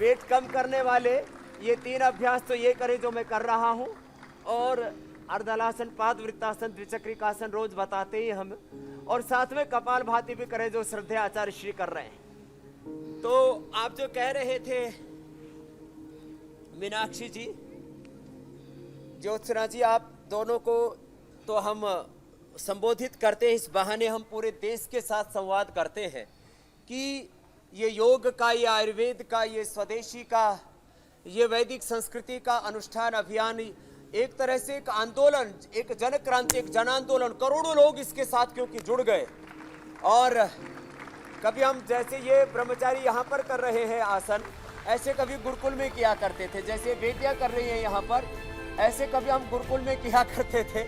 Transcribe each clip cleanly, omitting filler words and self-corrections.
Wait कम करने वाले ये 3 अभ्यास तो ये करें जो मैं कर रहा हूँ, और अर्धलासन, पादवृत्तासन, द्विचक्रिकासन रोज बताते ही हम, और साथ में कपालभाति भी करें जो श्रद्धेय आचार्य श्री कर रहे हैं। तो आप जो कह रहे थे मीनाक्षी जी, ज्योत्सना जी, आप दोनों को तो हम संबोधित करते हैं, इस बहाने हम पूरे देश के साथ संवाद करते हैं कि ये योग का, ये आयुर्वेद का, ये स्वदेशी का, ये वैदिक संस्कृति का अनुष्ठान अभियान एक तरह से एक आंदोलन, एक जन क्रांति, एक जन आंदोलन, करोड़ों लोग इसके साथ क्योंकि जुड़ गए। और कभी हम जैसे ये ब्रह्मचारी यहाँ पर कर रहे हैं आसन, ऐसे कभी गुरुकुल में किया करते थे, जैसे बेटियां कर रही हैं यहाँ पर, ऐसे कभी हम गुरुकुल में किया करते थे।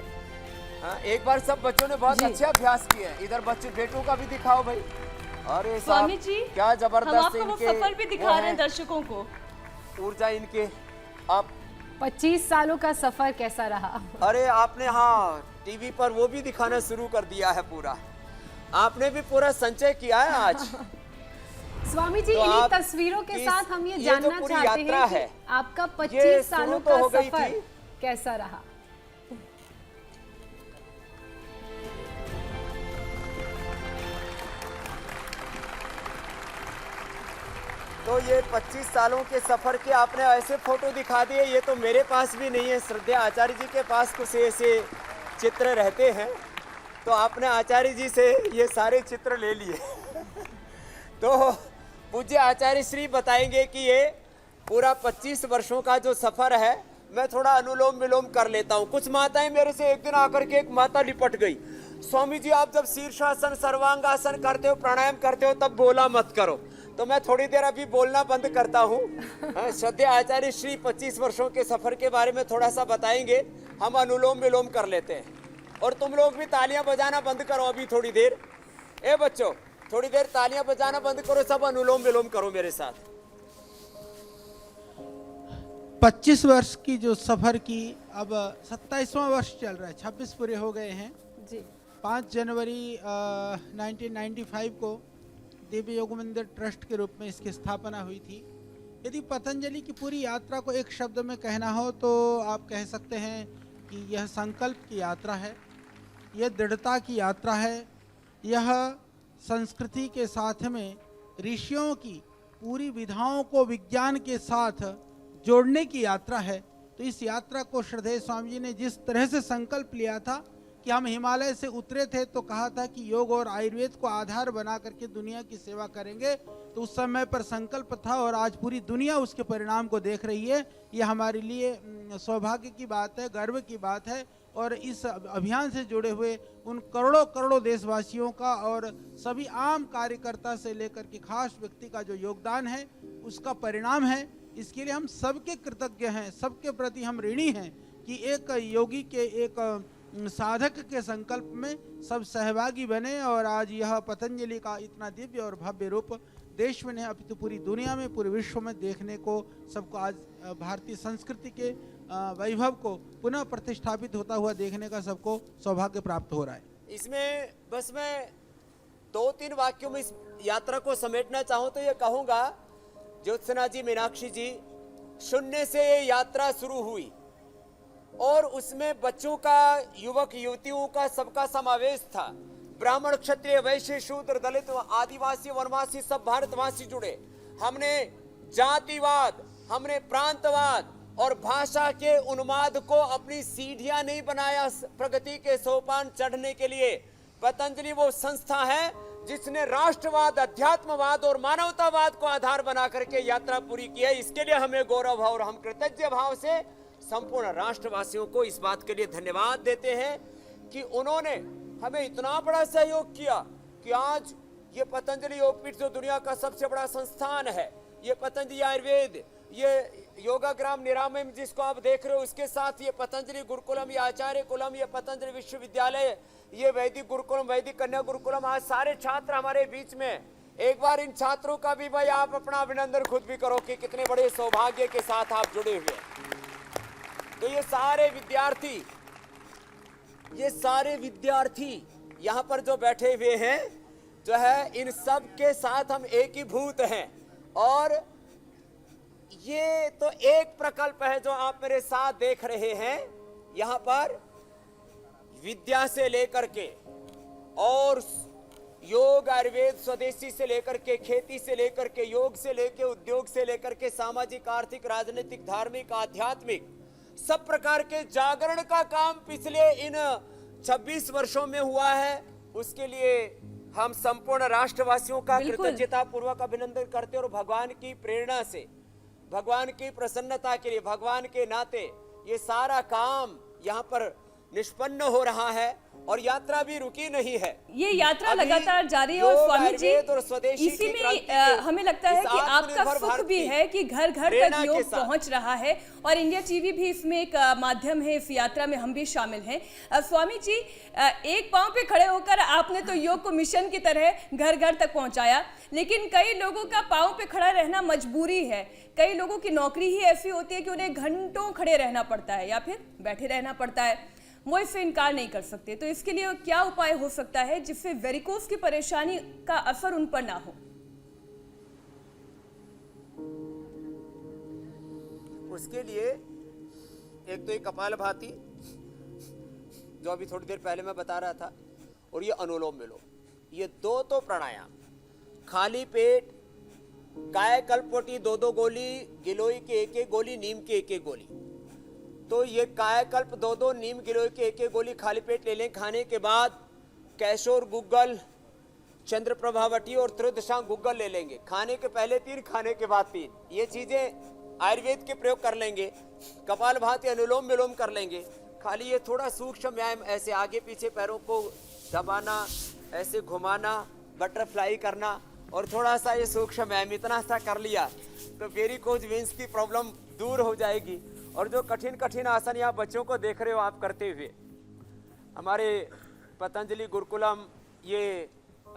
हाँ, एक बार सब बच्चों ने बहुत अच्छे अभ्यास किए। इधर बच्चे, बेटों का भी दिखाओ भाई। अरे स्वामी जी, क्या जबरदस्त, हम आपको वो सफर भी दिखा रहे हैं दर्शकों को, ऊर्जा इनके। आप 25 सालों का सफर कैसा रहा? अरे आपने, हाँ, टीवी पर वो भी दिखाना शुरू कर दिया है पूरा, आपने भी पूरा संचय किया है आज। स्वामी जी, तो इन्हीं तस्वीरों के साथ हम ये जानना चाहते हैं कि आपका 25 सालों का सफर कैसा रहा? तो ये 25 सालों के सफर के आपने ऐसे फोटो दिखा दिए, ये तो मेरे पास भी नहीं है, श्रद्धेय आचार्य जी के पास कुछ ऐसे चित्र रहते हैं, तो आपने आचार्य जी से ये सारे चित्र ले लिए। तो पूज्य आचार्य श्री बताएंगे कि ये पूरा 25 वर्षों का जो सफर है, मैं थोड़ा अनुलोम विलोम कर लेता हूँ। कुछ माताएं मेरे से एक दिन आकर के, एक माता लिपट गई, स्वामी जी आप जब शीर्षासन, सर्वांगासन करते हो, प्राणायाम करते हो, तब बोला मत करो। तो मैं थोड़ी देर अभी बोलना बंद करता हूँ। श्रद्धेय आचार्य श्री 25 वर्षों के सफर के बारे में थोड़ा सा बताएंगे, हम अनुलोम विलोम कर लेते हैं। और तुम लोग भी तालियां बजाना बंद करो अभी थोड़ी देर। ए बच्चों, थोड़ी देर तालियां बजाना बंद करो, सब अनुलोम विलोम करो मेरे साथ। 25 वर्ष की जो सफर की, अब 27वां वर्ष चल रहा है, 26 पूरे हो गए हैं जी। 5 जनवरी 1995 को दिव्य योग मंदिर ट्रस्ट के रूप में इसकी स्थापना हुई थी। यदि पतंजलि की पूरी यात्रा को एक शब्द में कहना हो तो आप कह सकते हैं कि यह संकल्प की यात्रा है, यह दृढ़ता की यात्रा है, यह संस्कृति के साथ में ऋषियों की पूरी विधाओं को विज्ञान के साथ जोड़ने की यात्रा है। तो इस यात्रा को श्रद्धेय स्वामी जी ने जिस तरह से संकल्प लिया था कि हम हिमालय से उतरे थे तो कहा था कि योग और आयुर्वेद को आधार बना करके दुनिया की सेवा करेंगे, तो उस समय पर संकल्प था और आज पूरी दुनिया उसके परिणाम को देख रही है। ये हमारे लिए सौभाग्य की बात है, गर्व की बात है। और इस अभियान से जुड़े हुए उन करोड़ों करोड़ों देशवासियों का और सभी आम कार्यकर्ता से लेकर के खास व्यक्ति का जो योगदान है, उसका परिणाम है। इसके लिए हम सबके कृतज्ञ हैं, सबके प्रति हम ऋणी हैं कि एक योगी के, एक साधक के संकल्प में सब सहभागी बने और आज यह पतंजलि का इतना दिव्य और भव्य रूप देश में नहीं अपितु पूरी दुनिया में, पूरे विश्व में देखने को सबको आज भारतीय संस्कृति के वैभव को पुनः प्रतिष्ठापित होता हुआ देखने का सबको सौभाग्य प्राप्त हो रहा है। इसमें बस मैं 2-3 वाक्यों में इस यात्रा को समेटना चाहूँ तो ये कहूँगा, ज्योत्सना जी, मीनाक्षी जी, शून्य से ये यात्रा शुरू हुई और उसमें बच्चों का, युवक युवतियों का, सबका समावेश था। ब्राह्मण, क्षत्रिय, वैश्य, शूद्र, दलित, आदिवासी, वनवासी, सब भारतवासी जुड़े। हमने जातिवाद, हमने प्रांतवाद और भाषा के उन्माद को अपनी सीढ़ियां नहीं बनाया प्रगति के सोपान चढ़ने के लिए। पतंजलि वो संस्था है जिसने राष्ट्रवाद, अध्यात्मवाद और मानवतावाद को आधार बना करके यात्रा पूरी की है। इसके लिए हमें गौरव है और हम कृतज्ञ भाव से संपूर्ण राष्ट्रवासियों को इस बात के लिए धन्यवाद देते हैं कि उन्होंने हमें इतना बड़ा सहयोग किया कि आज ये पतंजलि योगपीठ जो दुनिया का सबसे बड़ा संस्थान है, ये पतंजलि आयुर्वेद, ये योगाग्राम निरामयम जिसको आप देख रहे हो, उसके साथ ये पतंजलि गुरुकुलम, ये आचार्य कुलम, ये पतंजलि विश्वविद्यालय, ये वैदिक गुरुकुलम, वैदिक कन्या गुरुकुलम, आज सारे छात्र हमारे बीच में। एक बार इन छात्रों का भी भाई आप अपना अभिनंदन खुद भी करो कि कितने बड़े सौभाग्य के साथ आप जुड़े हुए। तो ये सारे विद्यार्थी यहाँ पर जो बैठे हुए हैं, जो है, इन सब के साथ हम एक ही भूत हैं और ये तो एक प्रकल्प है जो आप मेरे साथ देख रहे हैं। यहां पर विद्या से लेकर के और योग, आयुर्वेद, स्वदेशी से लेकर के, खेती से लेकर के, योग से लेकर उद्योग से लेकर के, सामाजिक, आर्थिक, राजनीतिक, धार्मिक, आध्यात्मिक, सब प्रकार के जागरण का काम पिछले इन 26 वर्षों में हुआ है। उसके लिए हम संपूर्ण राष्ट्रवासियों का कृतज्ञता पूर्वक अभिनंदन करते हैं और भगवान की प्रेरणा से, भगवान की प्रसन्नता के लिए, भगवान के नाते ये सारा काम यहाँ पर निष्पन्न हो रहा है और यात्रा भी रुकी नहीं है। ये यात्रा लगातार जारी है और स्वामी जी इसी में हमें लगता है कि आपका सुख भी है कि घर घर तक योग पहुंच रहा है और इंडिया टीवी भी इसमें एक माध्यम है। इस यात्रा में हम भी शामिल हैं। स्वामी जी, एक पांव पे खड़े होकर आपने तो योग को मिशन की तरह घर घर तक पहुंचाया, लेकिन कई लोगों का पांव पे खड़ा रहना मजबूरी है। कई लोगों की नौकरी ही ऐसी होती है कि उन्हें घंटों खड़े रहना पड़ता है या फिर बैठे रहना पड़ता है, वो इससे इनकार नहीं कर सकते। तो इसके लिए क्या उपाय हो सकता है जिससे वेरिकोस की परेशानी का असर उन पर ना हो? उसके लिए एक तो ये कपालभाति जो अभी थोड़ी देर पहले मैं बता रहा था, और ये अनुलोम विलोम, ये दो तो प्राणायाम, खाली पेट कायाकल्प 2-2 गोली, गिलोय की 1-1 गोली, नीम की 1-1 गोली। तो ये कायाकल्प 2-2, नीम, गिलोय की 1-1 गोली खाली पेट ले लें। खाने के बाद कैशोर गुग्गल, चंद्रप्रभावटी और त्रिदशांग गुग्गल ले लेंगे। खाने के पहले 3, खाने के बाद 3। ये चीजें आयुर्वेद के प्रयोग कर लेंगे। कपालभाति, अनुलोम विलोम कर लेंगे। खाली ये थोड़ा सूक्ष्म व्यायाम, ऐसे आगे पीछे पैरों को दबाना, ऐसे घुमाना, बटरफ्लाई करना और थोड़ा सा ये सूक्ष्म व्यायाम, इतना सा कर लिया तो वेरिकोज वेन्स की प्रॉब्लम दूर हो जाएगी। और जो कठिन कठिन आसन यहाँ बच्चों को देख रहे हो आप करते हुए, हमारे पतंजलि गुरुकुलम, ये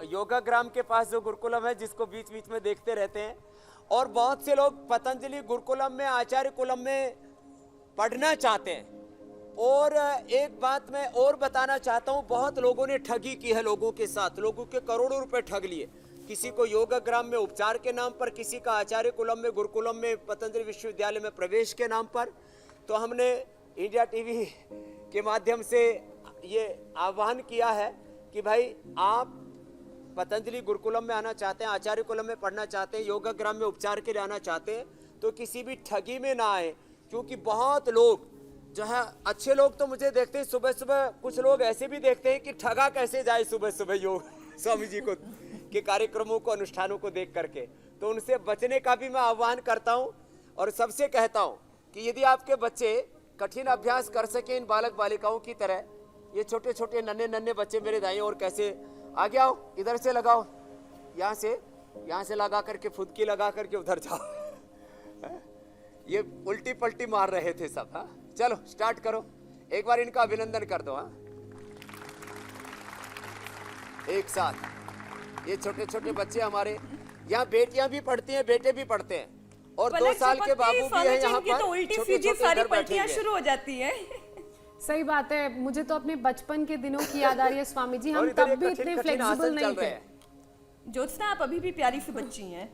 योगाग्राम के पास जो गुरुकुलम है जिसको बीच बीच में देखते रहते हैं, और बहुत से लोग पतंजलि गुरुकुलम में, आचार्य कुलम में पढ़ना चाहते हैं। और एक बात मैं और बताना चाहता हूँ, बहुत लोगों ने ठगी की है लोगों के साथ, लोगों के करोड़ों रुपए ठग लिए। किसी को योगाग्राम में उपचार के नाम पर, किसी का आचार्य कुलम में, गुरुकुलम में, पतंजलि विश्वविद्यालय में प्रवेश के नाम पर। तो हमने इंडिया टीवी के माध्यम से ये आह्वान किया है कि भाई आप पतंजलि गुरुकुलम में आना चाहते हैं, आचार्य कुलम में पढ़ना चाहते हैं, योगाग्राम में उपचार के लिए आना चाहते हैं, तो किसी भी ठगी में ना आए। क्योंकि बहुत लोग जो है, अच्छे लोग तो मुझे देखते हैं सुबह सुबह, कुछ लोग ऐसे भी देखते हैं कि ठगा कैसे जाए सुबह सुबह योग स्वामी जी को के कार्यक्रमों को, अनुष्ठानों को देख करके। तो उनसे बचने का भी मैं आह्वान करता हूं और सबसे कहता हूं कि यदि आपके बच्चे कठिन अभ्यास कर सके इन बालक बालिकाओं की तरह, ये छोटे छोटे नन्हे नन्हे बच्चे मेरे दाएं और कैसे आगे आओ, इधर से लगाओ, यहाँ से लगा करके फुदकी लगा करके उधर जाओ। ये उल्टी पलटी मार रहे थे सब। हाँ चलो स्टार्ट करो, एक बार इनका अभिनंदन कर दो। हाँ एक साथ, ये छोटे छोटे बच्चे हमारे यहाँ, बेटियां भी पढ़ती हैं, बेटे भी पढ़ते हैं, और 2 साल के बाबू भी हैं यहाँ पर। तो उल्टी सीधी सारी पलटियां शुरू हो जाती हैं। सही बात है, मुझे तो अपने बचपन के दिनों की याद आ रही है स्वामी जी, हम तब भी इतने फ्लेक्सिबल नहीं थे। ज्योत्सना, आप अभी भी प्यारी सी बच्ची हैं।